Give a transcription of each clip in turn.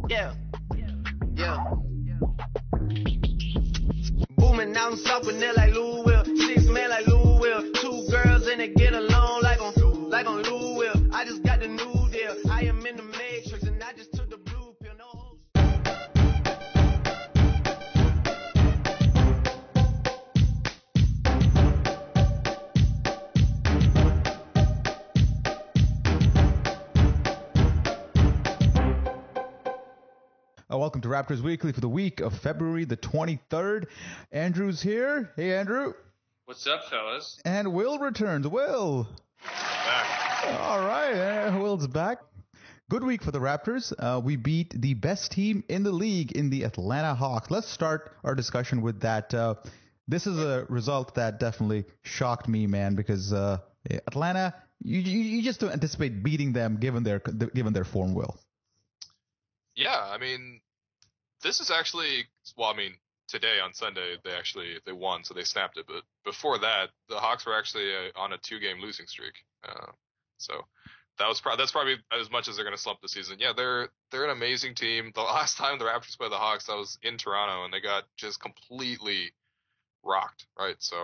Yeah, yeah. Booming out in South Vanilla like Louisville. 6 men like Louisville. 2 girls and they get along like on Louisville. I just got the new deal. I am in the matrix and I just took the blue pill. No hoes. Welcome to Raptors Weekly for the week of February the 23rd. Andrew's here. Hey, Andrew. What's up, fellas? And Will returns. Will. Back. All right. Will's back. Good week for the Raptors. We beat the best team in the league in the Atlanta Hawks. Let's start our discussion with that. This is a result that definitely shocked me, man, because Atlanta, you just don't anticipate beating them given their form, Will. Yeah, I mean, this is actually, well, I mean, today on Sunday, they won, so they snapped it. But before that, the Hawks were actually on a 2-game losing streak. So that's probably as much as they're going to slump this season. Yeah, they're an amazing team. The last time the Raptors played the Hawks, I was in Toronto, and they got just completely rocked, right? So,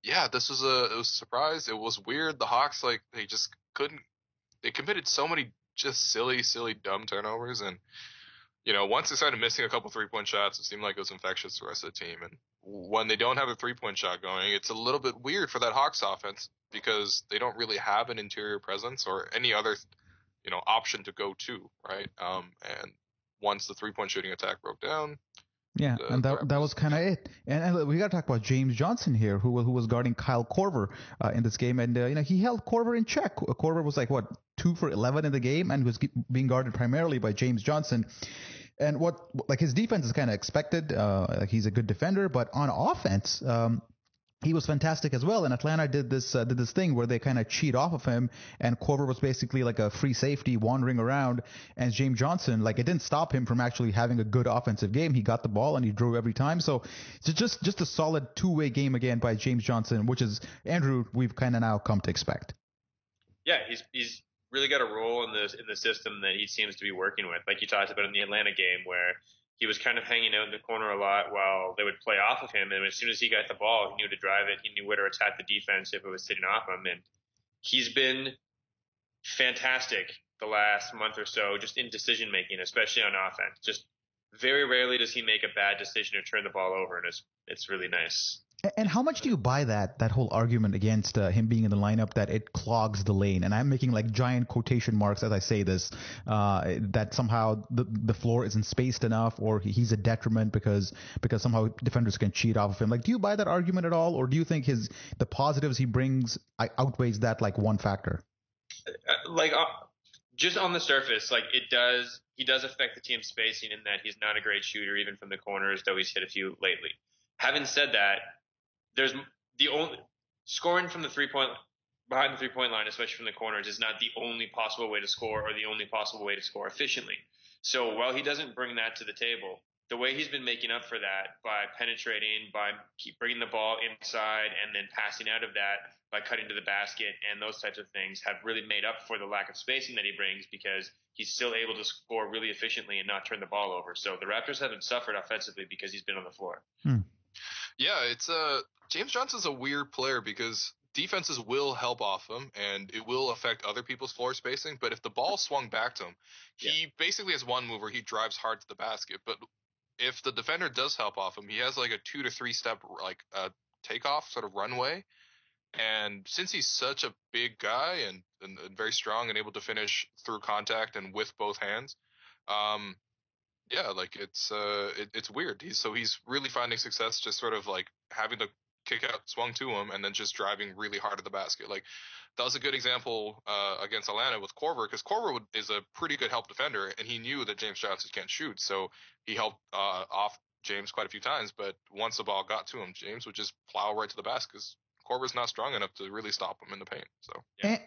yeah, it was a surprise. It was weird. The Hawks, like, they just couldn't, they committed so many just silly, dumb turnovers. And, you know, once they started missing a couple 3-point shots, it seemed like it was infectious to the rest of the team. And when they don't have a 3-point shot going, it's a little bit weird for that Hawks offense because they don't really have an interior presence or any other, you know, option to go to, right? And once the 3-point shooting attack broke down, yeah, and that was kind of it. And we got to talk about James Johnson here, who was guarding Kyle Korver in this game, and you know, he held Korver in check. Korver was like 2 for 11 in the game, and was being guarded primarily by James Johnson. And his defense is kind of expected. Like, he's a good defender, but on offense, he was fantastic as well. And Atlanta did this thing where they kind of cheat off of him, and Korver was basically like a free safety wandering around. And James Johnson, like, it didn't stop him from actually having a good offensive game. He got the ball and he drove every time. So it's just a solid two-way game again by James Johnson, which is, Andrew, we've kind of now come to expect. Yeah, he's really got a role in the system that he seems to be working with, like you talked about in the Atlanta game, where he was kind of hanging out in the corner a lot while they would play off of him. And as soon as he got the ball, he knew to drive it. He knew where to attack the defense if it was sitting off him. And he's been fantastic the last month or so, just in decision making, especially on offense. Just very rarely does he make a bad decision or turn the ball over. And it's really nice. And how much do you buy that whole argument against him being in the lineup that it clogs the lane? And I'm making like giant quotation marks as I say this, that somehow the floor isn't spaced enough, or he's a detriment because somehow defenders can cheat off of him. Like, do you buy that argument at all, or do you think the positives he brings outweighs that like one factor? Just on the surface, like he does affect the team's spacing in that he's not a great shooter even from the corners, though he's hit a few lately. Having said that, there's the only scoring from behind the 3-point line, especially from the corners, is not the only possible way to score or the only possible way to score efficiently. So while he doesn't bring that to the table, the way he's been making up for that by penetrating, by keep bringing the ball inside and then passing out of that by cutting to the basket and those types of things have really made up for the lack of spacing that he brings, because he's still able to score really efficiently and not turn the ball over. So the Raptors haven't suffered offensively because he's been on the floor. Yeah, it's James Johnson's a weird player because defenses will help off him and it will affect other people's floor spacing. But if the ball swung back to him, he basically has one move where he drives hard to the basket. But if the defender does help off him, he has like a 2 to 3 step like takeoff sort of runway. And since he's such a big guy and very strong and able to finish through contact and with both hands, yeah, like it's weird. He's really finding success just sort of like having the kick out swung to him and then just driving really hard at the basket. Like, that was a good example against Atlanta with Korver, because Korver is a pretty good help defender, and he knew that James Johnson can't shoot, so he helped off James quite a few times. But once the ball got to him, James would just plow right to the basket because Korver's not strong enough to really stop him in the paint. So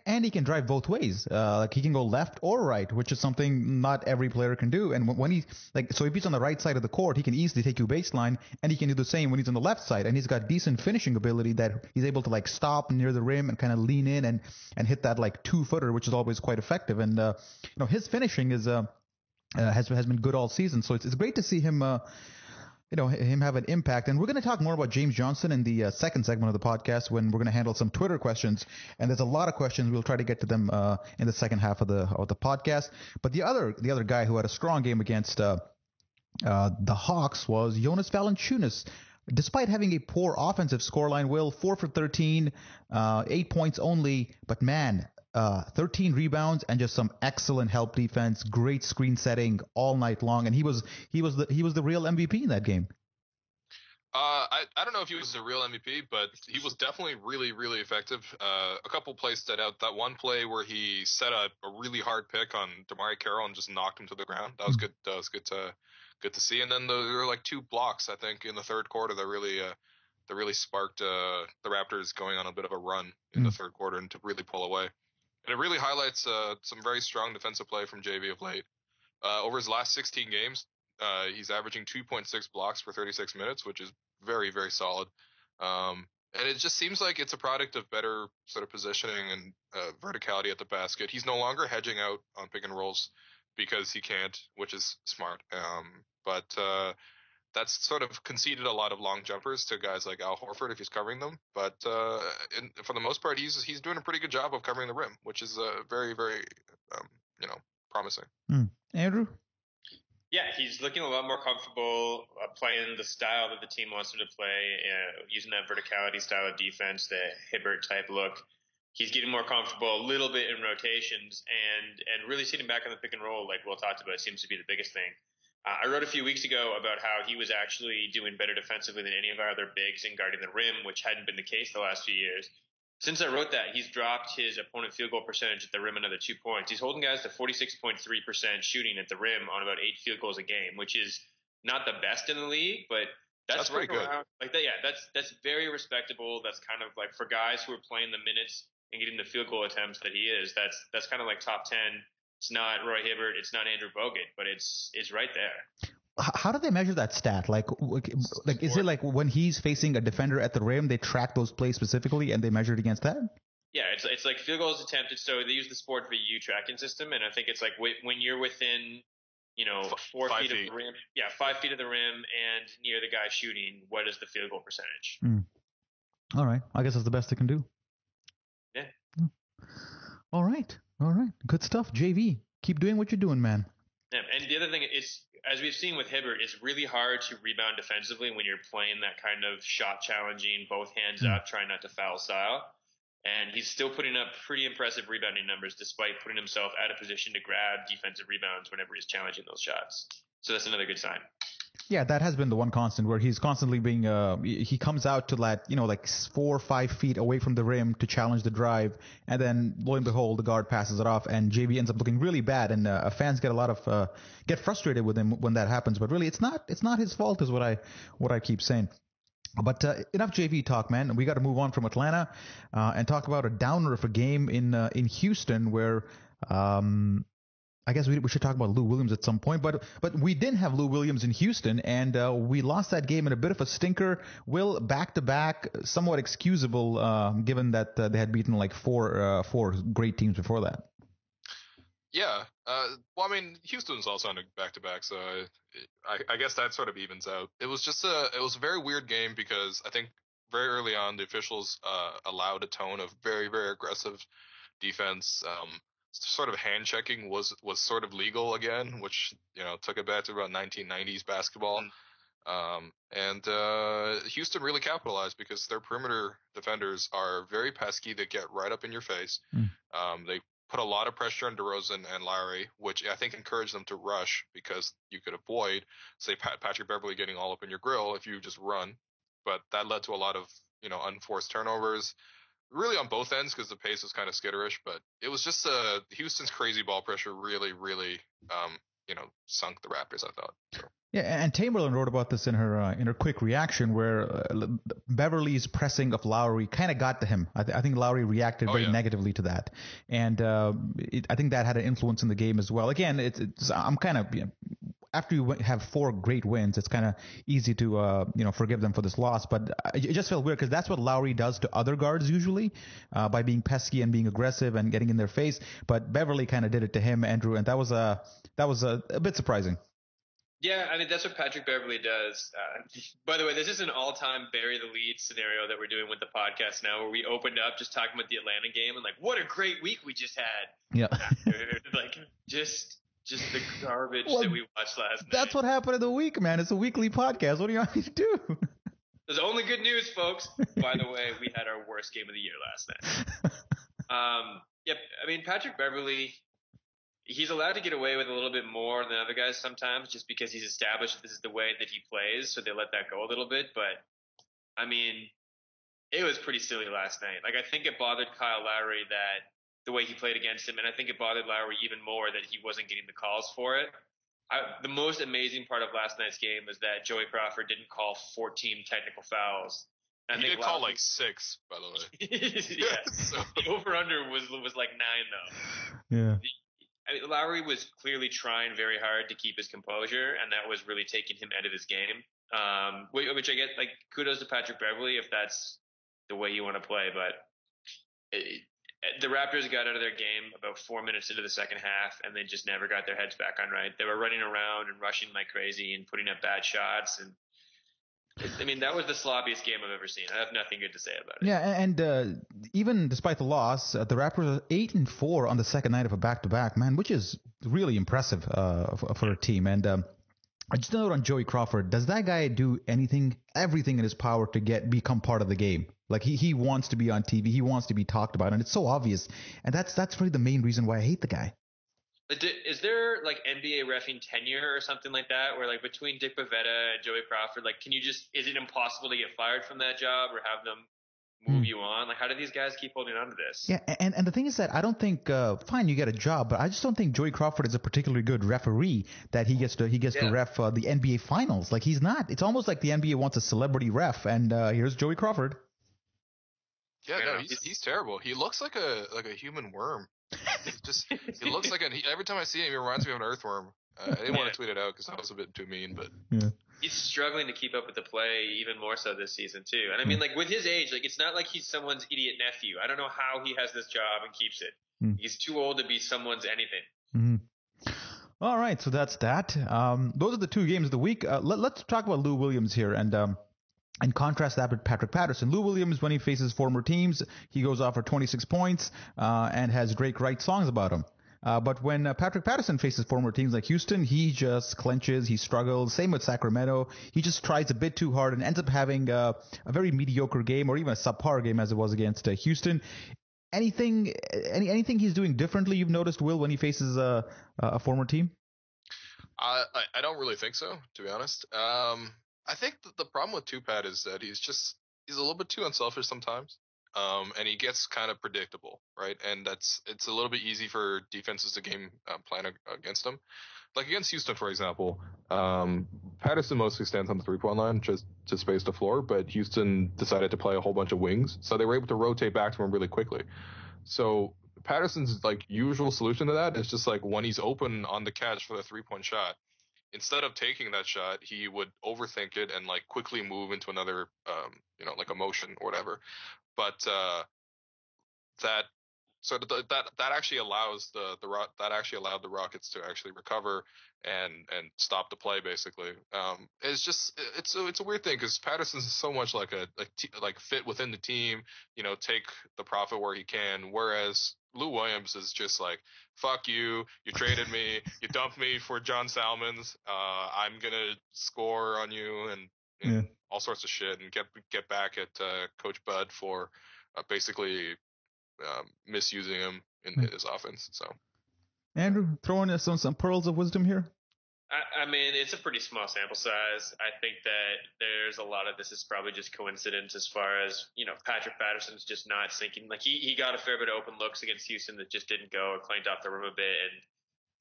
and he can drive both ways. Like he can go left or right, which is something not every player can do. And when he's so if he's on the right side of the court, he can easily take you baseline, and he can do the same when he's on the left side. And he's got decent finishing ability that he's able to like stop near the rim and kind of lean in and hit that like 2-footer, which is always quite effective. And his finishing is has been good all season. So it's great to see him. Him have an impact. And we're going to talk more about James Johnson in the second segment of the podcast when we're going to handle some Twitter questions. And there's a lot of questions. We'll try to get to them in the second half of the podcast. But the other guy who had a strong game against the Hawks was Jonas Valanciunas. Despite having a poor offensive scoreline, 4 for 13, 8 points only. But man, 13 rebounds and just some excellent help defense, great screen setting all night long, and he was the real MVP in that game. I don't know if he was the real MVP, but he was definitely really, really effective. A couple plays stood out. That one play where he set a really hard pick on Damari Carroll and just knocked him to the ground. That was good. That was good to see. And then there were like 2 blocks, I think, in the third quarter that really sparked the Raptors going on a bit of a run in the third quarter and to really pull away. And it really highlights some very strong defensive play from JV of late. Over his last 16 games, he's averaging 2.6 blocks for 36 minutes, which is very, very solid. And it just seems like it's a product of better sort of positioning and verticality at the basket. He's no longer hedging out on pick and rolls because he can't, which is smart. But that's sort of conceded a lot of long jumpers to guys like Al Horford if he's covering them. But for the most part, he's doing a pretty good job of covering the rim, which is very, very, promising. Andrew? Yeah, he's looking a lot more comfortable playing the style that the team wants him to play, using that verticality style of defense, the Hibbert type look. He's getting more comfortable a little bit in rotations, and really sitting back on the pick and roll, like Will talked about, seems to be the biggest thing. I wrote a few weeks ago about how he was actually doing better defensively than any of our other bigs in guarding the rim, which hadn't been the case the last few years. Since I wrote that, he's dropped his opponent field goal percentage at the rim another 2 points. He's holding guys to 46.3% shooting at the rim on about 8 field goals a game, which is not the best in the league, but that's pretty good. Like that, yeah, that's very respectable. That's kind of like for guys who are playing the minutes and getting the field goal attempts that he is. That's kind of like top 10. It's not Roy Hibbert, it's not Andrew Bogut, but it's right there. How do they measure that stat? Like is it like when he's facing a defender at the rim, they track those plays specifically and they measure it against that? Yeah, it's like field goals attempted. So they use the Sport VU tracking system, and I think it's like when you're within, 4 feet of the rim. Yeah, 5 feet of the rim and near the guy shooting. What is the field goal percentage? All right, I guess that's the best they can do. Yeah. All right. Good stuff, JV. Keep doing what you're doing, man. Yeah, and the other thing is, as we've seen with Hibbert, it's really hard to rebound defensively when you're playing that kind of shot challenging, both hands up, trying not to foul style. And he's still putting up pretty impressive rebounding numbers despite putting himself out of position to grab defensive rebounds whenever he's challenging those shots. So that's another good sign. Yeah, that has been the one constant where he's constantly being he comes out to like 4 or 5 feet away from the rim to challenge the drive, and then lo and behold, the guard passes it off, and JV ends up looking really bad, and fans get frustrated with him when that happens. But really, it's not his fault, is what I keep saying. But enough JV talk, man. We got to move on from Atlanta and talk about a downer of a game in Houston where. I guess we should talk about Lou Williams at some point, but we didn't have Lou Williams in Houston, and we lost that game in a bit of a stinker. Will, back-to-back, somewhat excusable given that they had beaten like four great teams before that. Yeah. Well, I mean, Houston's also on a back-to-back, so I guess that sort of evens out. It was just a very weird game because I think very early on the officials allowed a tone of very, very aggressive defense. Sort of hand checking was sort of legal again, which took it back to about 1990s basketball. And Houston really capitalized because their perimeter defenders are very pesky. They get right up in your face. They put a lot of pressure on DeRozan and Lowry, which I think encouraged them to rush because you could avoid, say, Patrick Beverley getting all up in your grill if you just run. But that led to a lot of unforced turnovers. Really on both ends because the pace was kind of skitterish, but it was just Houston's crazy ball pressure really, really sunk the Raptors, I thought. So. Yeah, and Tamerlan wrote about this in her quick reaction, where Beverly's pressing of Lowry kind of got to him. I think Lowry reacted very negatively to that, and I think that had an influence in the game as well. Again, I'm kind of after you have 4 great wins, it's kind of easy to forgive them for this loss. But it just felt weird because that's what Lowry does to other guards usually, by being pesky and being aggressive and getting in their face. But Beverly kind of did it to him, Andrew, and that was a bit surprising. Yeah, I mean, that's what Patrick Beverly does. By the way, this is an all-time bury the lead scenario that we're doing with the podcast now, where we opened up just talking about the Atlanta game and like, what a great week we just had. Yeah. Like, just the garbage that we watched last night. That's what happened in the week, man. It's a weekly podcast. What do you want me to do? There's only good news, folks. By the way, we had our worst game of the year last night. Yep. I mean, Patrick Beverly, he's allowed to get away with a little bit more than other guys sometimes just because he's established this is the way that he plays, so they let that go a little bit. But, I mean, it was pretty silly last night. Like, I think it bothered Kyle Lowry that the way he played against him, and I think it bothered Lowry even more that he wasn't getting the calls for it. The most amazing part of last night's game was that Joey Crawford didn't call 14 technical fouls. He did call like 6, by the way. Yeah. So. The over-under was like 9, though. Yeah. I mean, Lowry was clearly trying very hard to keep his composure, and that was really taking him out of his game. Which I get, like, kudos to Patrick Beverly if that's the way you want to play. But the Raptors got out of their game about 4 minutes into the second half, and they just never got their heads back on right. They were running around and rushing like crazy and putting up bad shots. And I mean, that was the sloppiest game I've ever seen. I have nothing good to say about it. Yeah, and even despite the loss, the Raptors are 8-4 on the second night of a back-to-back, man, which is really impressive for a team. And I just note on Joey Crawford, does that guy do everything in his power to become part of the game? Like he wants to be on TV, he wants to be talked about, and it's so obvious. And that's really the main reason why I hate the guy. Is there like NBA reffing tenure or something like that, where like between Dick Bavetta and Joey Crawford, like is it impossible to get fired from that job or have them move you on? Like, how do these guys keep holding on to this? Yeah, and the thing is that I don't think fine, you get a job, but I just don't think Joey Crawford is a particularly good referee that he gets to ref the NBA finals. Like, he's not. It's almost like the NBA wants a celebrity ref, and here's Joey Crawford. Yeah, no, he's terrible. He looks like a human worm. He looks like every time I see him, he reminds me of an earthworm. I didn't want to tweet it out because that was a bit too mean, but he's struggling to keep up with the play even more so this season too. And I mean, like with his age, like it's not like he's someone's idiot nephew. I don't know how he has this job and keeps it. He's too old to be someone's anything. All right, so that's that. Those are the 2 games of the week. Let's talk about Lou Williams here and contrast that with Patrick Patterson. Lou Williams, when he faces former teams, he goes off for 26 points and has Drake write songs about him. But when Patrick Patterson faces former teams like Houston, he just clenches, he struggles. Same with Sacramento. He just tries a bit too hard and ends up having a very mediocre game, or even a subpar game as it was against Houston. Anything he's doing differently you've noticed, Will, when he faces a former team? I don't really think so, to be honest. I think that the problem with Tupat is that he's a little bit too unselfish sometimes. And he gets kind of predictable, right? And it's a little bit easy for defenses to game plan against him. Like against Houston, for example, Patterson mostly stands on the 3-point line just to space the floor, but Houston decided to play a whole bunch of wings, so they were able to rotate back to him really quickly. So Patterson's like usual solution to that is just like when he's open on the catch for the 3-point shot, instead of taking that shot, he would overthink it and like quickly move into another, like a motion or whatever. But that actually allows that actually allowed the Rockets to actually recover and stop the play basically. It's a weird thing because Patterson's so much like fit within the team, take the profit where he can, whereas Lou Williams is just like, fuck you, you traded me, you dumped me for John Salmons, I'm gonna score on you and all sorts of shit, and get back at Coach Bud for basically misusing him in his offense. So, Andrew, throwing us on some pearls of wisdom here. I mean, it's a pretty small sample size. I think that there's a lot of this is probably just coincidence as far as, Patrick Patterson's just not sinking. Like he got a fair bit of open looks against Houston that just didn't go or clanked off the rim a bit. And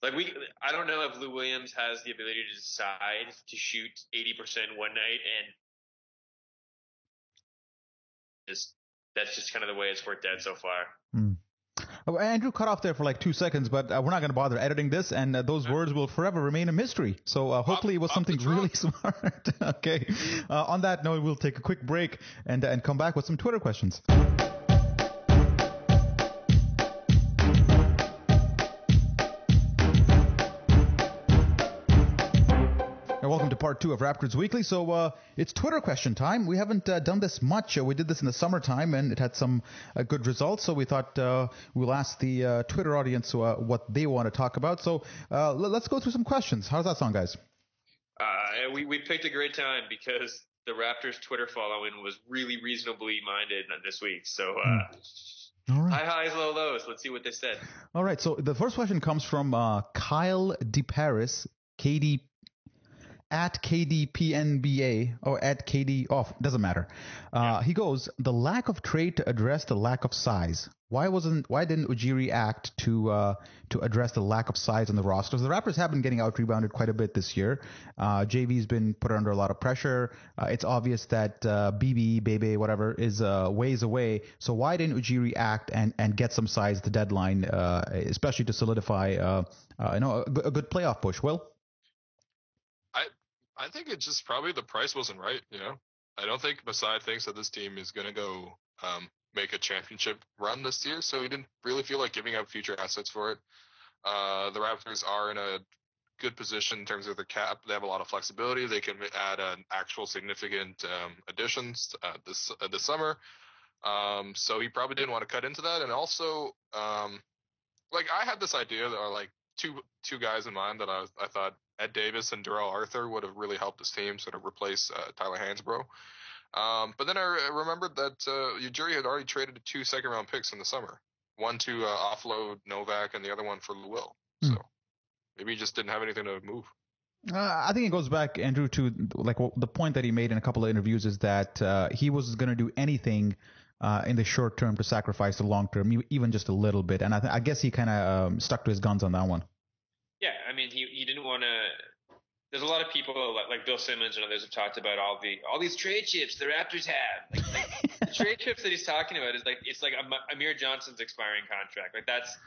Like I don't know if Lou Williams has the ability to decide to shoot 80% one night, and that's just kind of the way it's worked out so far. Oh, Andrew cut off there for like 2 seconds, but we're not going to bother editing this, and those words will forever remain a mystery. So hopefully it was something really smart. Okay. On that note, we'll take a quick break and come back with some Twitter questions. Welcome to part 2 of Raptors Weekly. So it's Twitter question time. We haven't done this much. We did this in the summertime, and it had some good results. So we thought we'll ask the Twitter audience what they want to talk about. So let's go through some questions. How does that sound, guys? We picked a great time because the Raptors Twitter following was really reasonably minded this week. So All right. high highs, low lows. Let's see what they said. All right. So the first question comes from Kyle DeParis, at KDPNBA or at KD off, doesn't matter. He goes, the lack of trade to address the lack of size. Why didn't Ujiri act to address the lack of size on the roster? So the Raptors have been getting out rebounded quite a bit this year. JV's been put under a lot of pressure. It's obvious that BB, Bebe, whatever, is ways away. So why didn't Ujiri act and get some size at the deadline, especially to solidify a good playoff push? Will? I think it's just probably the price wasn't right. I don't think Masai thinks that this team is going to go make a championship run this year, so he didn't really feel like giving up future assets for it. The Raptors are in a good position in terms of their cap. They have a lot of flexibility. They can add an actual significant additions this summer. So he probably didn't want to cut into that. And also, I had this idea that are like two guys in mind that I thought Ed Davis and Darrell Arthur would have really helped this team sort of replace Tyler Hansbrough. But then I remembered that Ujiri had already traded 2 second-round picks in the summer, one to offload Novak and the other one for Will. So maybe he just didn't have anything to move. I think it goes back, Andrew, to the point that he made in a couple of interviews is that he was going to do anything in the short term to sacrifice the long term, even just a little bit. And I guess he kind of stuck to his guns on that one. Yeah, I mean, he didn't want to. There's a lot of people like Bill Simmons and others have talked about all these trade chips the Raptors have. Like the trade chips that he's talking about is it's like Amir Johnson's expiring contract. Like that's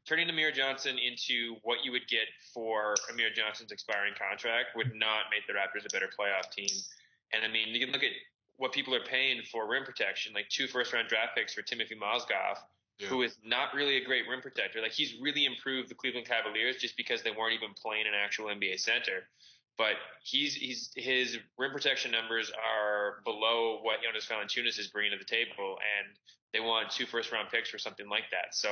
turning Amir Johnson into what you would get for Amir Johnson's expiring contract would not make the Raptors a better playoff team. And I mean, you can look at what people are paying for rim protection, like 2 first-round draft picks for Timothy Mozgov. Yeah. Who is not really a great rim protector. Like he's really improved the Cleveland Cavaliers just because they weren't even playing an actual NBA center. But his rim protection numbers are below what Jonas Valanciunas is bringing to the table, and they want 2 first-round picks for something like that. So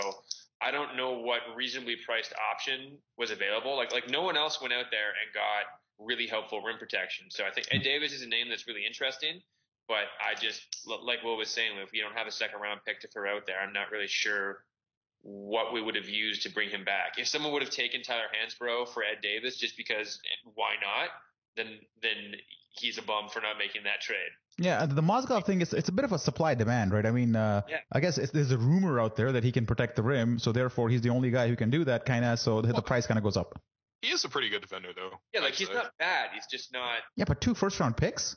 I don't know what reasonably priced option was available. Like no one else went out there and got really helpful rim protection. So I think Ed Davis is a name that's really interesting. But I just, like Will was saying, if we don't have a second-round pick to throw out there, I'm not really sure what we would have used to bring him back. If someone would have taken Tyler Hansbrough for Ed Davis just because why not, then he's a bum for not making that trade. Yeah, the Mozgov thing it's a bit of a supply-demand, right? I mean, I guess there's a rumor out there that he can protect the rim, so therefore he's the only guy who can do that, kind of, so the price kind of goes up. He is a pretty good defender, though. Yeah, he's not bad. He's just not... Yeah, but 2 first-round picks?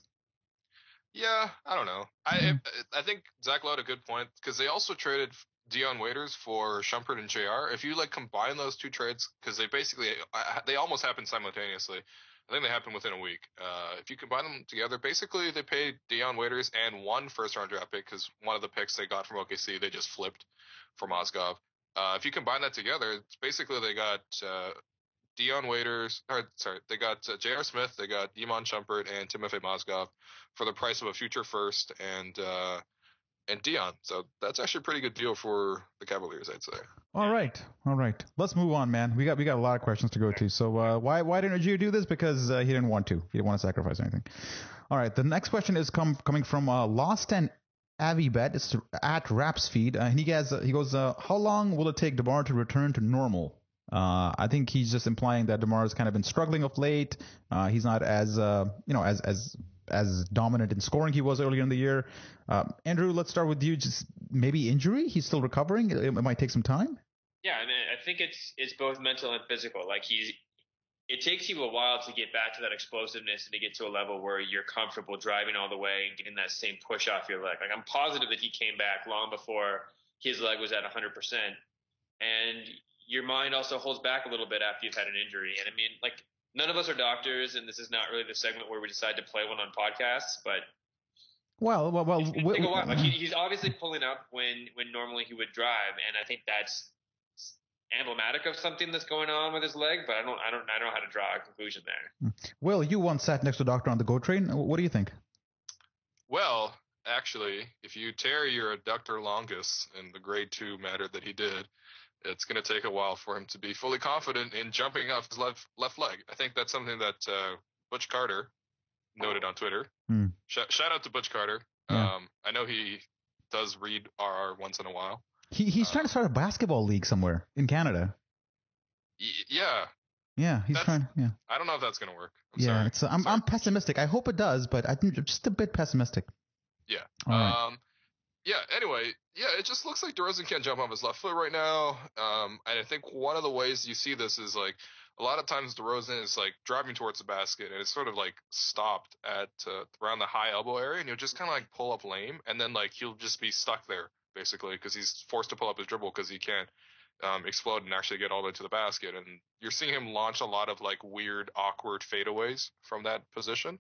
Yeah, I don't know. I think Zach Lowe had a good point because they also traded Dion Waiters for Shumpert and JR. If you combine those 2 trades, because they almost happened simultaneously. I think they happened within a week. If you combine them together, basically they paid Dion Waiters and 1 first-round draft pick because one of the picks they got from OKC they just flipped for Mozgov. If you combine that together, it's basically they got Dion Waiters, they got J.R. Smith, they got Iman Shumpert and Timofey Mozgov for the price of a future first and Dion. So that's actually a pretty good deal for the Cavaliers, I'd say. All right. Let's move on, man. We got a lot of questions to go to. So why didn't you do this? Because he didn't want to. He didn't want to sacrifice anything. All right. The next question is coming from Lost and Avibet. It's at Rapsfeed. And he goes, how long will it take DeMar to return to normal? I think he's just implying that DeMar has kind of been struggling of late. He's not as dominant in scoring he was earlier in the year. Andrew, let's start with you. Just maybe injury? He's still recovering? It might take some time? Yeah, I mean, I think it's both mental and physical. Like it takes you a while to get back to that explosiveness and to get to a level where you're comfortable driving all the way and getting that same push off your leg. Like I'm positive that he came back long before his leg was at 100%. And your mind also holds back a little bit after you've had an injury. And I mean, like none of us are doctors, and this is not really the segment where we decide to play one on podcasts, but Well, take a while. Like he's obviously pulling up when normally he would drive, and I think that's emblematic of something that's going on with his leg. But I don't know how to draw a conclusion there. Will, you once sat next to a doctor on the GO train. What do you think? Well, actually, if you tear your adductor longus in the grade 2 matter that he did, it's going to take a while for him to be fully confident in jumping off his left leg. I think that's something that Butch Carter noted on Twitter. Shout out to Butch Carter. Yeah. I know he does read RR once in a while. He's trying to start a basketball league somewhere in Canada. Yeah. Yeah, he's trying. Yeah. I don't know if that's going to work. I'm pessimistic. I hope it does, but I think just a bit pessimistic. Yeah. All right. Yeah, anyway, it just looks like DeRozan can't jump off his left foot right now. And I think one of the ways you see this is like a lot of times DeRozan is like driving towards the basket and it's sort of like stopped at around the high elbow area, and he'll just kind of like pull up lame, and then like he'll just be stuck there basically because he's forced to pull up his dribble because he can't explode and actually get all the way to the basket. And you're seeing him launch a lot of like weird, awkward fadeaways from that position.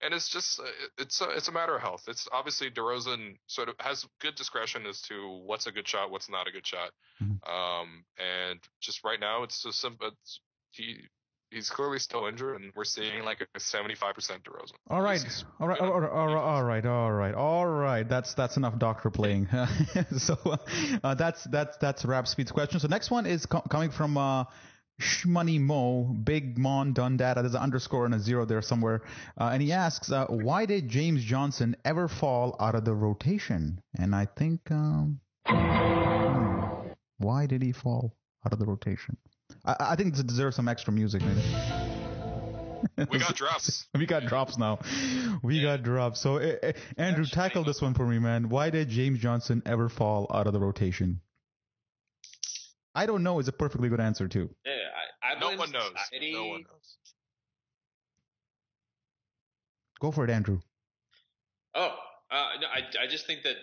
And it's just it's a matter of health. It's obviously DeRozan sort of has good discretion as to what's a good shot, what's not a good shot. And just right now, it's just simple. He's clearly still injured, and we're seeing like a 75% DeRozan. All right. That's enough doctor playing. So that's Rap Speed's question. So next one is coming from Shmoney Mo, Big Mon Done Data. There's an underscore and a 0 there somewhere. And he asks, why did James Johnson ever fall out of the rotation? And I think, why did he fall out of the rotation? I think this deserves some extra music, maybe. We got drops. We got drops now. We got drops. So, Andrew, tackle this one for me, man. Why did James Johnson ever fall out of the rotation? I don't know is a perfectly good answer, too. Yeah, no one knows. No one knows. Go for it, Andrew. No, I just think that,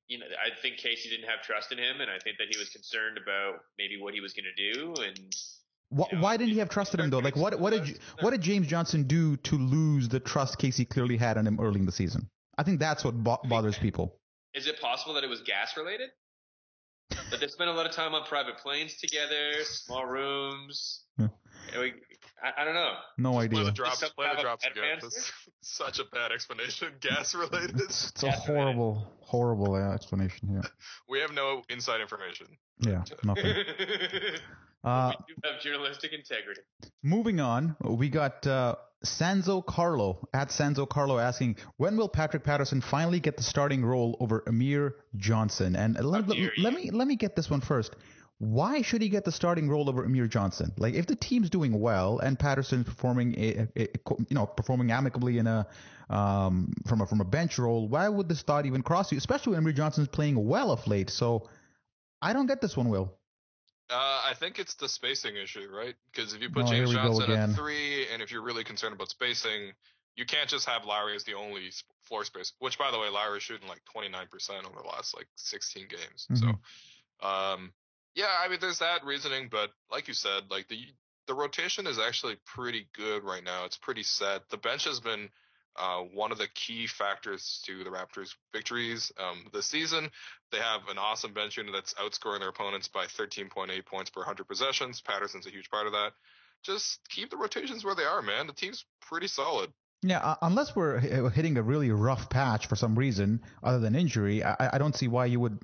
I think Casey didn't have trust in him, and I think that he was concerned about maybe what he was going to do. And why didn't he have trust in him, though? Like, what did James Johnson do to lose the trust Casey clearly had on him early in the season? I think that's what bothers people. Is it possible that it was gas related? That they spent a lot of time on private planes together, small rooms. Yeah. I don't know. No idea. Play the drops again. That's such a bad explanation. Gas related. It's a horrible explanation. Yeah. We have no inside information. Yeah, nothing. We do have journalistic integrity. Moving on, we got Sanzo Carlo asking, when will Patrick Patterson finally get the starting role over Amir Johnson? And let me get this one first. Why should he get the starting role over Amir Johnson? Like, if the team's doing well and Patterson's performing performing amicably in a from a bench role, why would this thought even cross you? Especially when Amir Johnson's playing well of late. So I don't get this one, Will. I think it's the spacing issue, right? Because if you put James Johnson at 3, and if you're really concerned about spacing, you can't just have Lowry as the only floor space. Which, by the way, Lowry's shooting like 29% over the last like 16 games. Mm-hmm. So, yeah, I mean, there's that reasoning, but like you said, like the rotation is actually pretty good right now. It's pretty set. The bench has been one of the key factors to the Raptors' victories this season. They have an awesome bench unit that's outscoring their opponents by 13.8 points per 100 possessions. Patterson's a huge part of that. Just keep the rotations where they are, man. The team's pretty solid. Yeah, unless we're hitting a really rough patch for some reason other than injury, I don't see why you would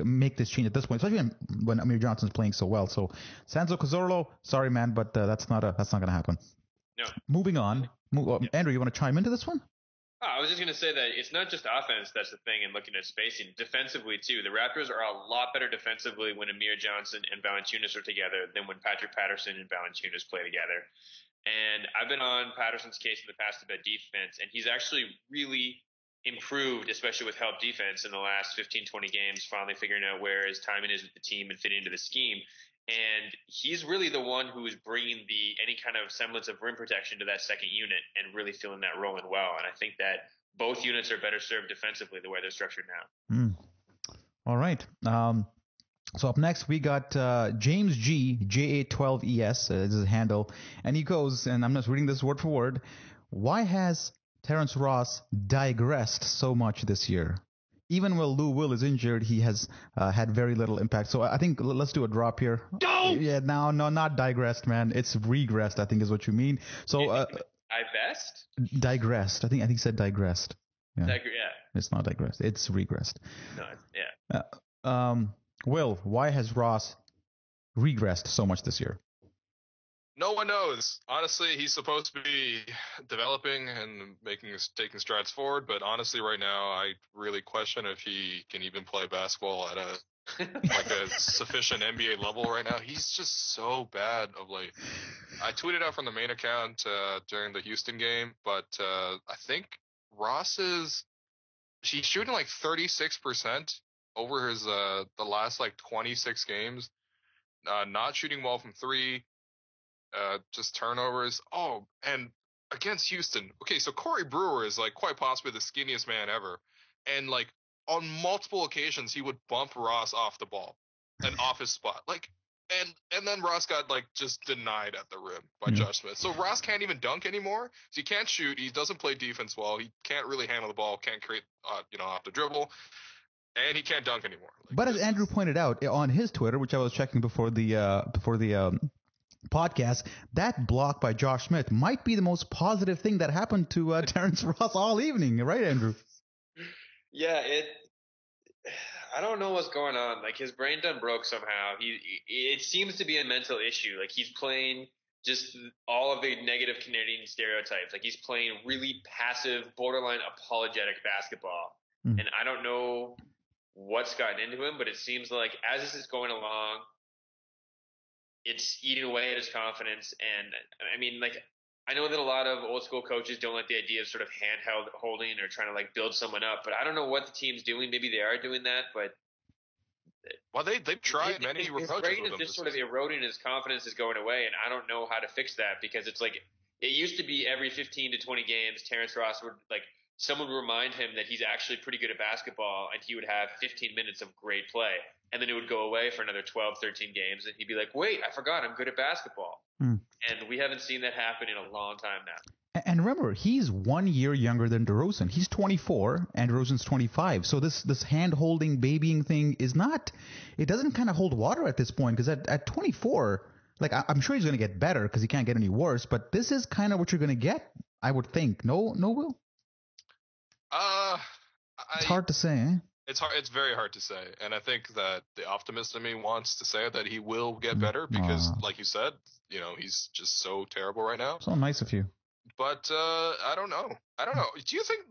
make this change at this point, especially when Amir Johnson's playing so well. So, Sanzo Cazorlo, sorry, man, but that's not going to happen. No. Moving on. Andrew, you want to chime into this one? I was just going to say that it's not just offense that's the thing in looking at spacing. Defensively, too. The Raptors are a lot better defensively when Amir Johnson and Valanciunas are together than when Patrick Patterson and Valanciunas play together. And I've been on Patterson's case in the past about defense, and he's actually really improved, especially with help defense in the last 15, 20 games, finally figuring out where his timing is with the team and fitting into the scheme. And he's really the one who is bringing any kind of semblance of rim protection to that second unit and really feeling that rolling well. And I think that both units are better served defensively the way they're structured now. All right. So up next, we got James G, J812ES, is his handle. And he goes, and I'm just reading this word for word, why has Terrence Ross digressed so much this year? Even when Lou Will is injured, he has had very little impact. So I think let's do a drop here. No! Yeah, no, not digressed, man. It's regressed, I think is what you mean. So Divest? Digressed. I think he said digressed. Yeah. Yeah. It's not digressed. It's regressed. No, yeah. Will, why has Ross regressed so much this year? No one knows. Honestly, he's supposed to be developing and taking strides forward, but honestly, right now, I really question if he can even play basketball at a sufficient NBA level right now. He's just so bad of late. I tweeted out from the main account during the Houston game, but I think he's shooting like 36% over his the last like 26 games. Not shooting well from three. Just turnovers. Oh, and against Houston. Okay, so Corey Brewer is like quite possibly the skinniest man ever. And like on multiple occasions he would bump Ross off the ball and off his spot. Like and then Ross got like just denied at the rim by Josh Smith. So Ross can't even dunk anymore. So he can't shoot. He doesn't play defense well. He can't really handle the ball, can't create off the dribble. And he can't dunk anymore. But as Andrew pointed out on his Twitter, which I was checking before the podcast, that block by Josh Smith might be the most positive thing that happened to Terrence Ross all evening, right, Andrew? Yeah, I don't know what's going on. Like his brain done broke somehow. It seems to be a mental issue. Like he's playing just all of the negative Canadian stereotypes. Like he's playing really passive, borderline apologetic basketball, and I don't know what's gotten into him, but it seems like as this is going along, it's eating away at his confidence. And I mean, like, I know that a lot of old school coaches don't like the idea of sort of handheld holding or trying to like build someone up, but I don't know what the team's doing. Maybe they are doing that, but well, they've tried many his approaches. Brain is just sort of eroding. His confidence is going away, and I don't know how to fix that because it's like it used to be every 15 to 20 games, Terrence Ross would like someone would remind him that he's actually pretty good at basketball, and he would have 15 minutes of great play. And then it would go away for another 12, 13 games, and he'd be like, wait, I forgot I'm good at basketball. And we haven't seen that happen in a long time now. And remember, he's 1 year younger than DeRozan. He's 24, and DeRozan's 25. So this hand-holding, babying thing is not – it doesn't kind of hold water at this point because at 24, like I'm sure he's going to get better because he can't get any worse, but this is kind of what you're going to get, I would think. No, Will? It's hard to say, eh? It's hard. It's very hard to say, and I think that the optimist in me wants to say that he will get better because, like you said, he's just so terrible right now. So nice of you. But I don't know. Do you think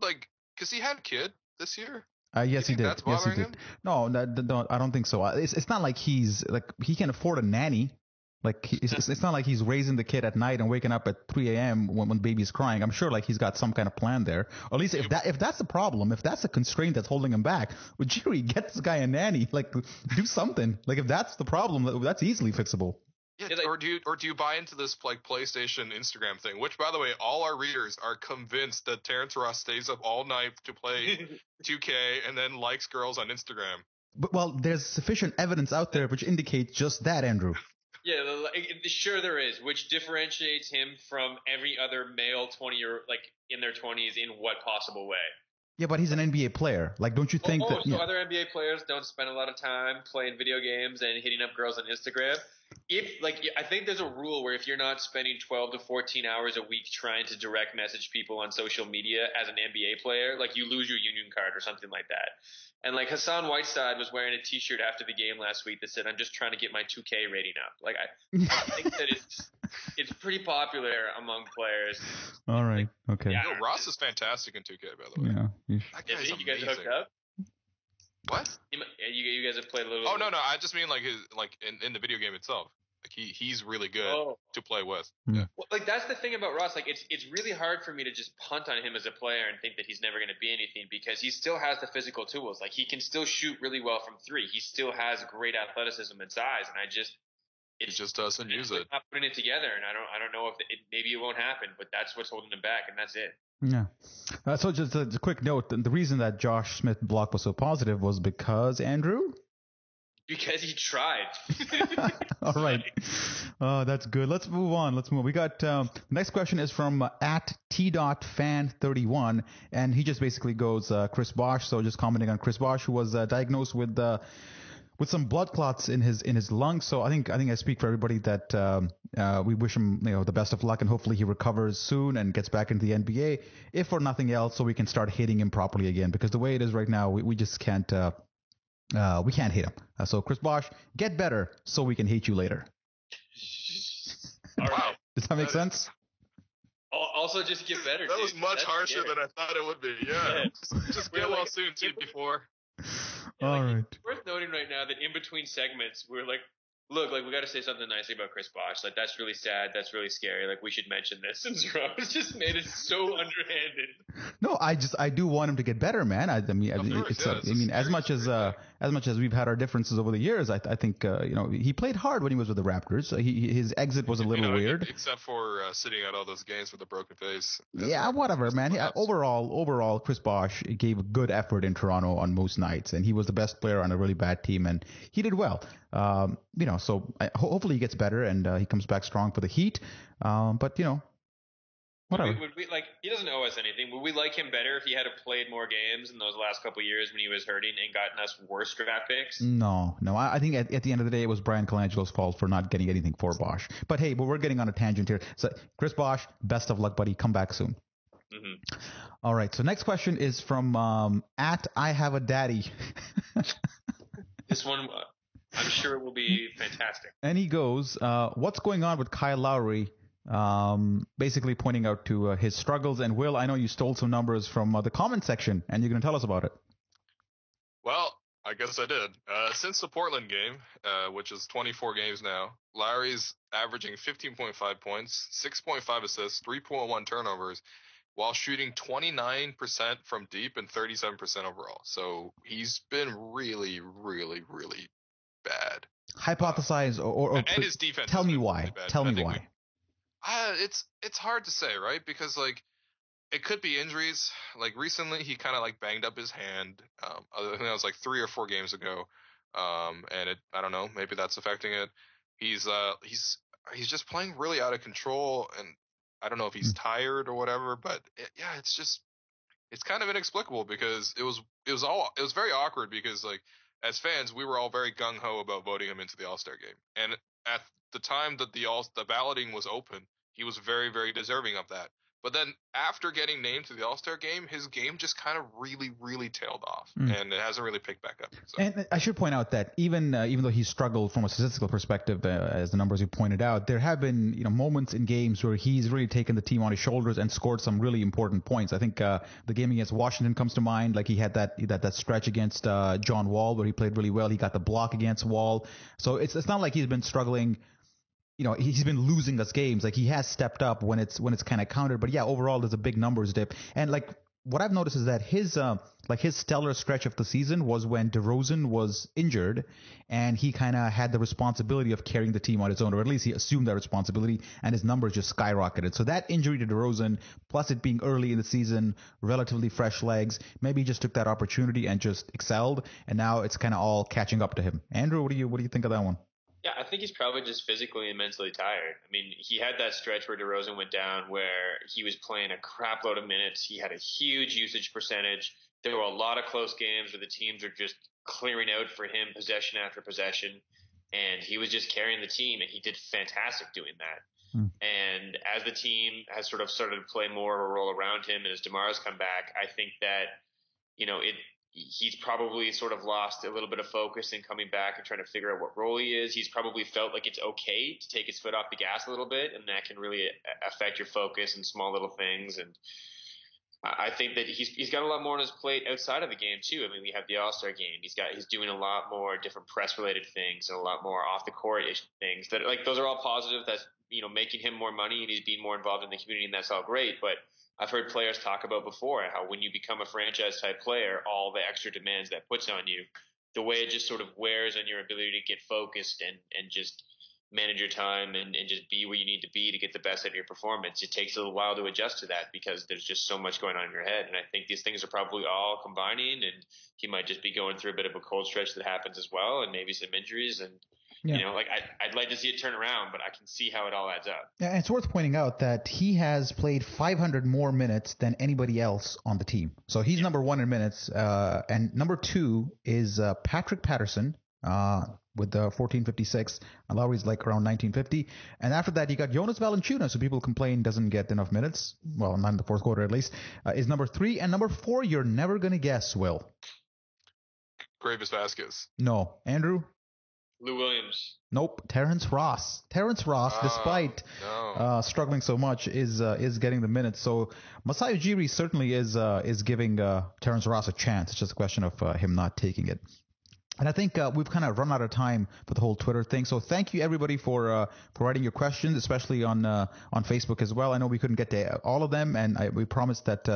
because he had a kid this year? Yes, he did. That's yes, he bothering did. him? No, I don't think so. It's not like he's like he can afford a nanny. Like it's not like he's raising the kid at night and waking up at 3 a.m. when baby's crying. I'm sure like he's got some kind of plan there. Or at least if that's the problem, if that's a constraint that's holding him back, would Jerry get this guy a nanny? Like do something. Like if that's the problem, that's easily fixable. Yeah, or do you buy into this like PlayStation Instagram thing? Which, by the way, all our readers are convinced that Terrence Ross stays up all night to play 2K and then likes girls on Instagram. But well, there's sufficient evidence out there which indicates just that, Andrew. Yeah, sure there is, which differentiates him from every other male 20-year like in their 20s in what possible way? Yeah, but he's an NBA player. Like, don't you think that? So other NBA players don't spend a lot of time playing video games and hitting up girls on Instagram. I think there's a rule where if you're not spending 12 to 14 hours a week trying to direct message people on social media as an NBA player, like you lose your union card or something like that. And like Hassan Whiteside was wearing a T-shirt after the game last week that said, "I'm just trying to get my 2K rating up." Like I think that it's pretty popular among players. All right. Okay. Yeah. Ross is fantastic in 2K, by the way. Yeah. That guy's you guys hooked up? What? You guys have played a little. Oh no, I just mean like his in the video game itself. Like he's really good to play with. Mm. Yeah. Well, like that's the thing about Russ. Like it's really hard for me to just punt on him as a player and think that he's never going to be anything because he still has the physical tools. Like he can still shoot really well from three. He still has great athleticism and size. And He just doesn't use it. Not putting it together, and I don't know if maybe it won't happen, but that's what's holding him back, and that's it. Yeah. So just a quick note: the reason that Josh Smith block was so positive was because Andrew. Because he tried. All right. That's good. Let's move on. We got next question is from at T.fan31, and he just basically goes Chris Bosh. So just commenting on Chris Bosh, who was diagnosed with some blood clots in his lungs. So I think I speak for everybody that we wish him the best of luck, and hopefully he recovers soon and gets back into the NBA, if for nothing else, so we can start hitting him properly again. Because the way it is right now, we just can't. We can't hate him. So Chris Bosh, get better so we can hate you later. All right. Does that make sense? Also, just get better. That was much That's harsher scary. than I thought it would be. Yeah. Just get well soon too before. Yeah, All right. It's worth noting right now that in between segments, we're like, look, like we got to say something nicely about Chris Bosh. Like that's really sad. That's really scary. Like we should mention this. And Zero's just made it so underhanded. No, I do want him to get better, man. I mean, as much as we've had our differences over the years, I think he played hard when he was with the Raptors. His exit was a little weird, except for sitting out all those games with a broken face. Yeah, whatever, man. Overall, Chris Bosh gave a good effort in Toronto on most nights, and he was the best player on a really bad team, and he did well. So hopefully he gets better and he comes back strong for the Heat. But whatever. Would we, like, he doesn't owe us anything. Would we like him better if he had played more games in those last couple of years when he was hurting and gotten us worse draft picks? No. I think at the end of the day, it was Brian Colangelo's fault for not getting anything for Bosh. But hey, we're getting on a tangent here. So Chris Bosh, best of luck, buddy. Come back soon. Mm-hmm. All right. So next question is from at I Have a Daddy. This one, I'm sure it will be fantastic. And he goes, what's going on with Kyle Lowry? Basically pointing out to his struggles. And Will, I know you stole some numbers from the comment section, and you're going to tell us about it. Well, I guess I did. Since the Portland game, which is 24 games now, Lowry's averaging 15.5 points, 6.5 assists, 3.1 turnovers, while shooting 29% from deep and 37% overall. So he's been really, really, really bad. Hypothesize or and his defense. Tell me why. Really bad. Tell me why. It's hard to say, right? Because like it could be injuries. Like recently, he kind of like banged up his hand. I think that was like 3 or 4 games ago. And I don't know, maybe that's affecting it. He's just playing really out of control, and I don't know if he's tired or whatever. But it's kind of inexplicable because it was very awkward because like as fans we were all very gung ho about voting him into the All-Star game, and at the time that the balloting was open, he was very, very deserving of that. But then after getting named to the All-Star game, his game just kind of really, really tailed off, and it hasn't really picked back up. So. And I should point out that even though he struggled from a statistical perspective, as the numbers you pointed out, there have been moments in games where he's really taken the team on his shoulders and scored some really important points. I think the game against Washington comes to mind. Like he had that stretch against John Wall where he played really well. He got the block against Wall. So it's not like he's been struggling. He's been losing us games. Like he has stepped up when it's kind of counted. But yeah, overall there's a big numbers dip. And like what I've noticed is that his stellar stretch of the season was when DeRozan was injured, and he kind of had the responsibility of carrying the team on his own, or at least he assumed that responsibility, and his numbers just skyrocketed. So that injury to DeRozan, plus it being early in the season, relatively fresh legs, maybe he just took that opportunity and just excelled, and now it's kind of all catching up to him. Andrew, what do you think of that one? Yeah, I think he's probably just physically and mentally tired. I mean, he had that stretch where DeRozan went down where he was playing a crap load of minutes. He had a huge usage percentage. There were a lot of close games where the teams were just clearing out for him possession after possession, and he was just carrying the team, and he did fantastic doing that. And as the team has sort of started to play more of a role around him, and as DeMar's come back, I think that, he's probably sort of lost a little bit of focus in coming back and trying to figure out what role he is. He's probably felt like it's okay to take his foot off the gas a little bit, and that can really affect your focus and small little things. And I think that he's got a lot more on his plate outside of the game too. I mean, we have the All-Star game. He's doing a lot more different press related things and a lot more off the court things that like those are all positive. That's making him more money and he's being more involved in the community, and that's all great. But I've heard players talk about before how when you become a franchise type player, all the extra demands that puts on you, the way it just sort of wears on your ability to get focused and just manage your time and just be where you need to be to get the best out of your performance. It takes a little while to adjust to that because there's just so much going on in your head. And I think these things are probably all combining, and he might just be going through a bit of a cold stretch that happens as well, and maybe some injuries. And, I'd like to see it turn around, but I can see how it all adds up. Yeah, and it's worth pointing out that he has played 500 more minutes than anybody else on the team. So he's number one in minutes, and number two is Patrick Patterson, with 1456. Lowry's like around 1950. And after that, you got Jonas Valanciunas, who people complain doesn't get enough minutes. Well, not in the fourth quarter at least. Is number 3. And number 4, you're never going to guess, Will. Gravis Vasquez. No. Andrew? Lou Williams. Nope. Terrence Ross. Terrence Ross, despite struggling so much, is getting the minutes. So Masai Ujiri certainly is giving Terrence Ross a chance. It's just a question of him not taking it. And I think we've kind of run out of time for the whole Twitter thing. So thank you, everybody, for writing your questions, especially on Facebook as well. I know we couldn't get to all of them, and we promised that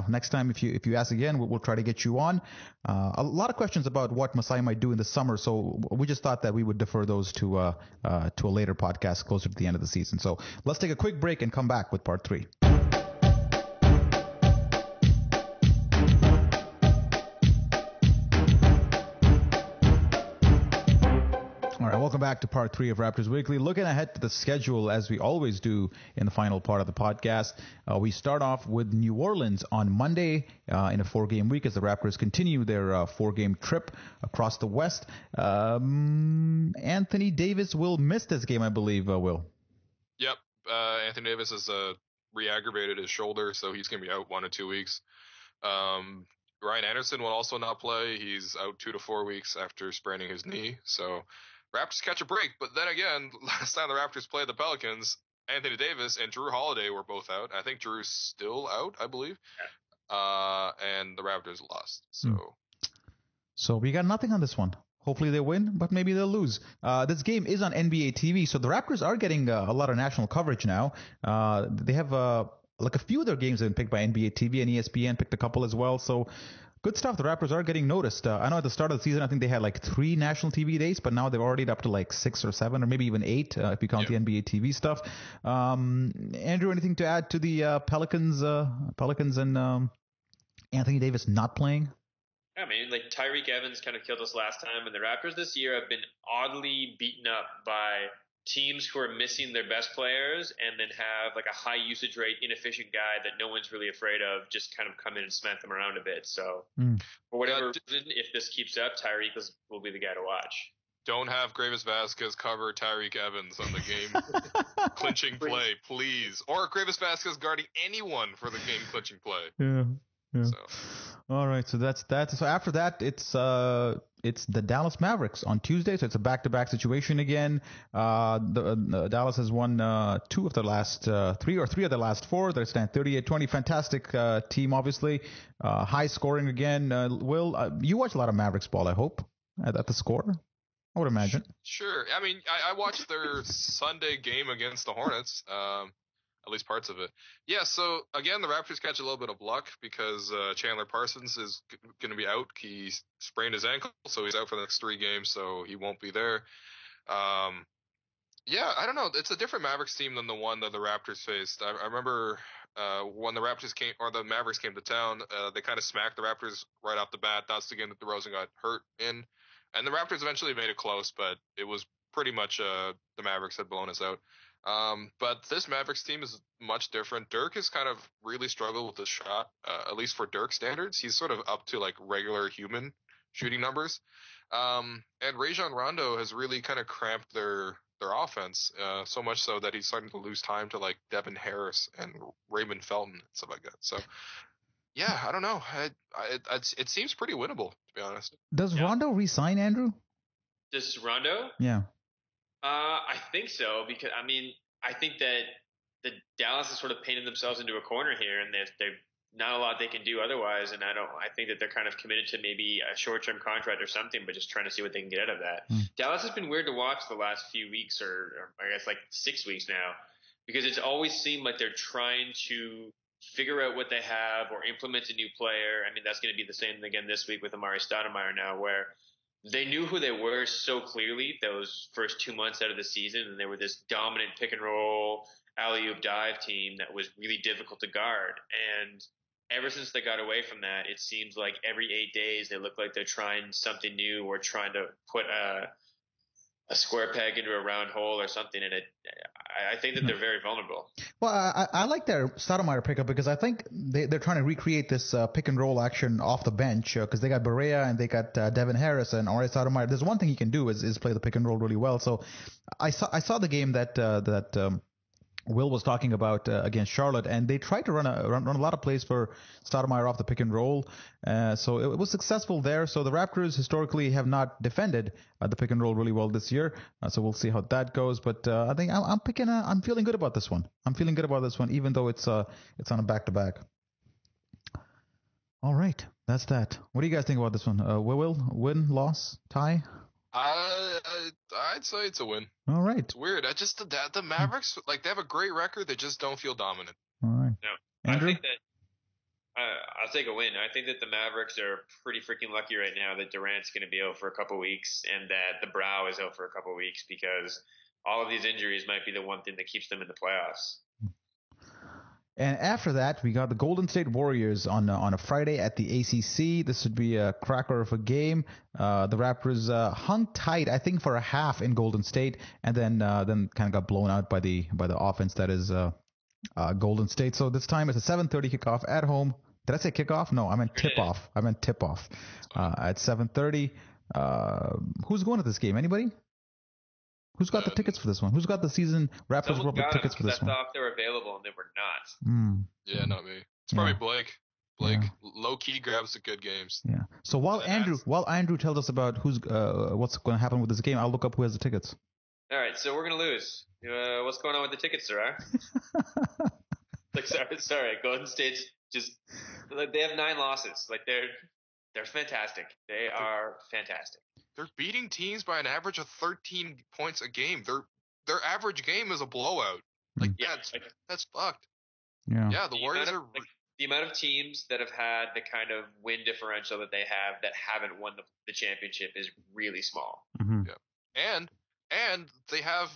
next time if you ask again, we'll try to get you on. A lot of questions about what Masai might do in the summer, so we just thought that we would defer those to a later podcast closer to the end of the season. So let's take a quick break and come back with part 3. All right, welcome back to part 3 of Raptors Weekly. Looking ahead to the schedule, as we always do in the final part of the podcast, we start off with New Orleans on Monday in a 4-game week as the Raptors continue their 4-game trip across the West. Anthony Davis will miss this game, I believe, Will. Yep. Anthony Davis has re-aggravated his shoulder, so he's going to be out 1 to 2 weeks. Ryan Anderson will also not play. He's out 2 to 4 weeks after spraining his knee, so Raptors catch a break. But then again, last time the Raptors played the Pelicans, Anthony Davis and Drew Holiday were both out. I think Drew's still out, I believe. And the Raptors lost. So we got nothing on this one. Hopefully they win, but maybe they'll lose. This game is on NBA TV, so the Raptors are getting a lot of national coverage now. They have a few of their games have been picked by NBA TV, and ESPN picked a couple as well. So good stuff. The Raptors are getting noticed. I know at the start of the season, I think they had 3 national TV days, but now they're already up to 6 or 7 or maybe even 8 if you count the NBA TV stuff. Andrew, anything to add to the Pelicans and Anthony Davis not playing? I mean, Tyreek Evans kind of killed us last time, and the Raptors this year have been oddly beaten up by teams who are missing their best players and then have a high usage rate, inefficient guy that no one's really afraid of just kind of come in and smack them around a bit. So for whatever reason, if this keeps up, Tyreek will be the guy to watch. Don't have Gravis Vasquez cover Tyreek Evans on the game clinching play, please. Or Gravis Vasquez guarding anyone for the game clinching play. Yeah. So. All right, so that's that. So after that, it's the Dallas Mavericks on Tuesday. So it's a back-to-back situation again. Dallas has won 2 of the last 3 or 3 of the last 4. They stand 38-20. Fantastic team, obviously. High scoring again. Will, you watch a lot of Mavericks ball, I hope, at the score. I would imagine. Sure. I mean, I watched their Sunday game against the Hornets. At least parts of it. Yeah, so again, the Raptors catch a little bit of luck because Chandler Parsons is going to be out. He sprained his ankle, so he's out for the next 3 games, so he won't be there. Yeah, I don't know. It's a different Mavericks team than the one that the Raptors faced. I remember when the Mavericks came to town, they kind of smacked the Raptors right off the bat. That's the game that DeRozan got hurt in. And the Raptors eventually made it close, but it was pretty much the Mavericks had blown us out. But this Mavericks team is much different. Dirk has kind of really struggled with the shot, at least for Dirk standards. He's sort of up to regular human shooting numbers. And Rajon Rondo has really kind of cramped their offense, so much so that he's starting to lose time to Devin Harris and Raymond Felton and stuff like that. So yeah, I don't know. It seems pretty winnable, to be honest. Does Rondo re-sign, Andrew? Does Rondo? Yeah. I think so, because I think that the Dallas has sort of painted themselves into a corner here, and not a lot they can do otherwise. And I think that they're kind of committed to maybe a short-term contract or something, but just trying to see what they can get out of that. Dallas has been weird to watch the last few weeks, or I guess like 6 weeks now, because it's always seemed like they're trying to figure out what they have or implement a new player. I mean, that's going to be the same again this week with Amari Stoudemire now, where they knew who they were so clearly those first 2 months out of the season, and they were this dominant pick and roll, alley-oop dive team that was really difficult to guard. And ever since they got away from that, it seems like every 8 days they look like they're trying something new or trying to put a square peg into a round hole or something. And I think that they're very vulnerable. Well, I like their Stoudemire pickup because I think they're trying to recreate this pick and roll action off the bench because they got Barea and they got Devin Harris and Andrea Stoudemire. There's one thing he can do is play the pick and roll really well. So I saw the game that Will was talking about against Charlotte, and they tried to run a lot of plays for Stoudemire off the pick and roll. So it was successful there. So the Raptors historically have not defended the pick and roll really well this year. So we'll see how that goes. But I think I'm feeling good about this one. I'm feeling good about this one, even though it's on a back-to-back. All right, that's that. What do you guys think about this one? Will, win, loss, tie? I'd say it's a win. All right. It's weird. The Mavericks, like, they have a great record. They just don't feel dominant. All right. No, Andrew? I think that I'll take a win. I think that the Mavericks are pretty freaking lucky right now that Durant's going to be out for a couple weeks and that the Brow is out for a couple weeks, because all of these injuries might be the one thing that keeps them in the playoffs. And after that, we got the Golden State Warriors on a Friday at the ACC. This would be a cracker of a game. The Raptors hung tight, I think, for a half in Golden State, and then kind of got blown out by the offense that is Golden State. So this time it's a 7:30 kickoff at home. Did I say kickoff? No, I meant tip-off. At 7:30. Who's going to this game? Anybody? Who's got the tickets for this one? Who's got the season Raptors World Cup tickets for this one? I thought they were available and they were not. Yeah, not me. It's probably Blake. Blake low key grabs the good games. Yeah. So while Andrew tells us about what's going to happen with this game, I'll look up who has the tickets. All right, so we're gonna lose. What's going on with the tickets, sir? Sorry, Golden State's just like they have 9 losses. Like they're fantastic. They are fantastic. They're beating teams by an average of 13 points a game. Their average game is a blowout. Like, that's fucked. Yeah. Yeah, the Warriors are... the amount of teams that have had the kind of win differential that they have that haven't won the championship is really small. Mm-hmm. Yeah. And they have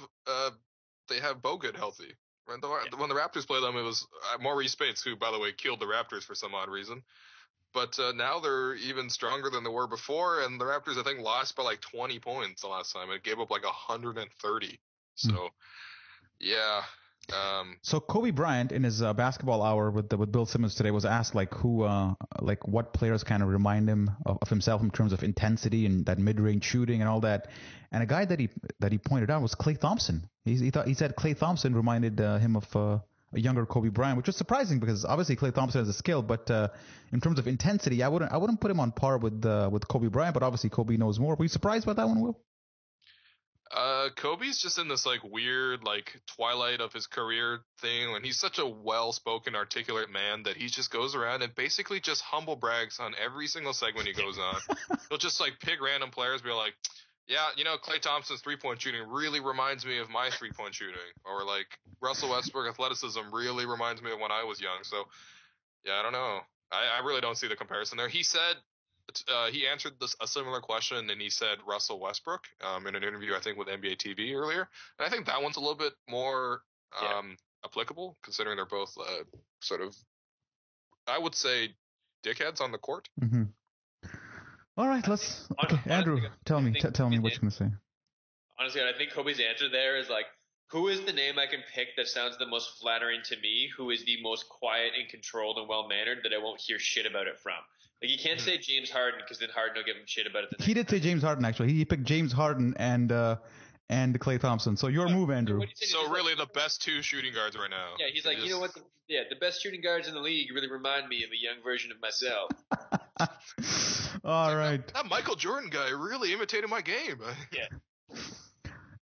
Bogut healthy. When the Raptors play them, it was Maurice Bates, who, by the way, killed the Raptors for some odd reason. But now they're even stronger than they were before, and the Raptors, I think, lost by like 20 points the last time. It gave up like 130. So, yeah. So Kobe Bryant, in his basketball hour with Bill Simmons today, was asked what players kind of remind him of himself in terms of intensity and that mid-range shooting and all that. And a guy that he pointed out was Klay Thompson. He said Klay Thompson reminded him of a younger Kobe Bryant, which was surprising because obviously Klay Thompson has a skill, but in terms of intensity, I wouldn't put him on par with Kobe Bryant, but obviously Kobe knows more. Were you surprised by that one, Will? Kobe's just in this like weird like twilight of his career thing, and he's such a well-spoken, articulate man that he just goes around and basically just humble brags on every single segment he goes on. He'll just like pick random players, be like, yeah, Klay Thompson's three-point shooting really reminds me of my three-point shooting. Or, like, Russell Westbrook athleticism really reminds me of when I was young. So, yeah, I don't know. I really don't see the comparison there. He said he answered a similar question, and he said Russell Westbrook in an interview, I think, with NBA TV earlier. And I think that one's a little bit more applicable, considering they're both sort of, I would say, dickheads on the court. Mm-hmm. All right, Andrew, tell me what you're going to say. Honestly, I think Kobe's answer there is like, who is the name I can pick that sounds the most flattering to me, who is the most quiet and controlled and well-mannered that I won't hear shit about it from? Like, you can't say James Harden because then Harden will give him shit about it. He did say James Harden, actually. He picked James Harden and Klay Thompson. So your move, Andrew. So really the best 2 shooting guards right now. Yeah, he's like, you know what? The best shooting guards in the league really remind me of a young version of myself. All right. That Michael Jordan guy really imitated my game. Yeah.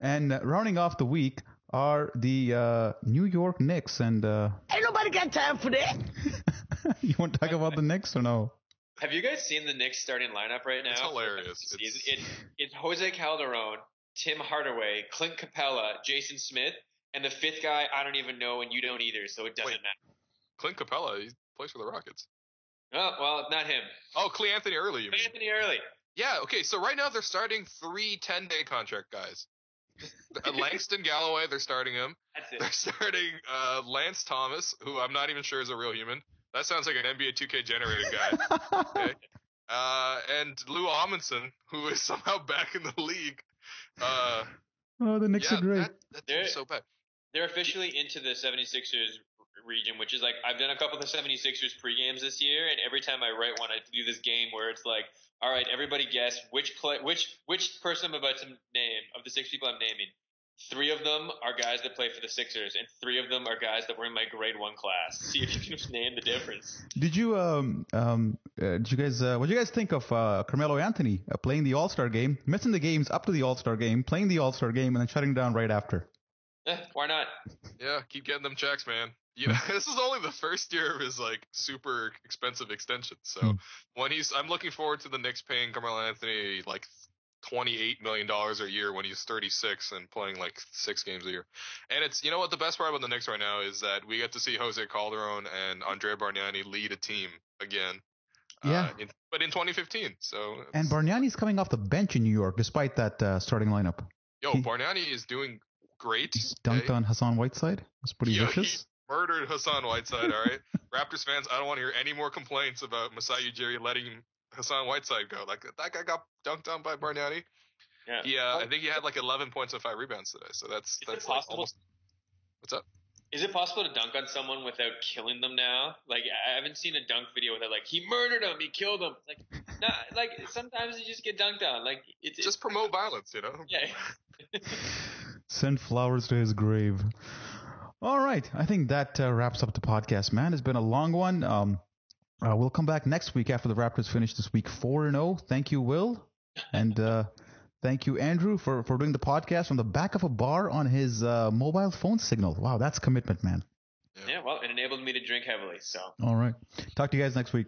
And rounding off the week are the New York Knicks. And ain't nobody got time for that. You want to talk about the Knicks or no? Have you guys seen the Knicks starting lineup right now? It's hilarious. It's Jose Calderon, Tim Hardaway, Clint Capella, Jason Smith, and the fifth guy I don't even know, and you don't either, so it doesn't matter. Clint Capella, he plays for the Rockets. Oh, well, not him. Oh, Clee Anthony Early, you mean? Anthony Early. Yeah, okay, so right now they're starting 3 10-day contract guys. Langston Galloway, they're starting him. That's it. They're starting Lance Thomas, who I'm not even sure is a real human. That sounds like an NBA 2K generated guy. Okay. And Lou Amundsen, who is somehow back in the league. The Knicks are great. That team's so bad. They're officially into the 76ers region, which is like, I've done a couple of the 76ers pre-games this year, and every time I write one, I do this game where it's like, all right, everybody guess which person I'm about to name of the 6 people I'm naming. 3 of them are guys that play for the Sixers, and 3 of them are guys that were in my grade 1 class. See if you can name the difference. Did you what do you guys think of Carmelo Anthony playing the All-Star game, missing the games up to the All-Star game, playing the All-Star game, and then shutting down right after? Why not? Yeah, keep getting them checks, man. You know, this is only the first year of his like super expensive extension. So I'm looking forward to the Knicks paying Carmelo Anthony like $28 million a year when he's 36 and playing like 6 games a year. And it's, you know what, the best part about the Knicks right now is that we get to see Jose Calderon and Andrea Bargnani lead a team again. Yeah. But in 2015. So. And Bargnani's coming off the bench in New York despite that starting lineup. Bargnani is doing great. He dunked on Hassan Whiteside. It's pretty vicious. He murdered Hassan Whiteside, all right? Raptors fans, I don't want to hear any more complaints about Masai Ujiri letting Hassan Whiteside go. Like, that guy got dunked on by Bargnani. Yeah. I think he had like 11 points and 5 rebounds today. So that's like almost. What's up? Is it possible to dunk on someone without killing them now? Like, I haven't seen a dunk video without like, he murdered him, he killed him. Like, nah, like sometimes you just get dunked on. Like, it's just promote violence, you know? Yeah. Send flowers to his grave. All right. I think that wraps up the podcast, man. It's been a long one. We'll come back next week after the Raptors finish this week 4-0. Thank you, Will. And thank you, Andrew, for doing the podcast from the back of a bar on his mobile phone signal. Wow, that's commitment, man. Yeah, well, it enabled me to drink heavily. So. All right. Talk to you guys next week.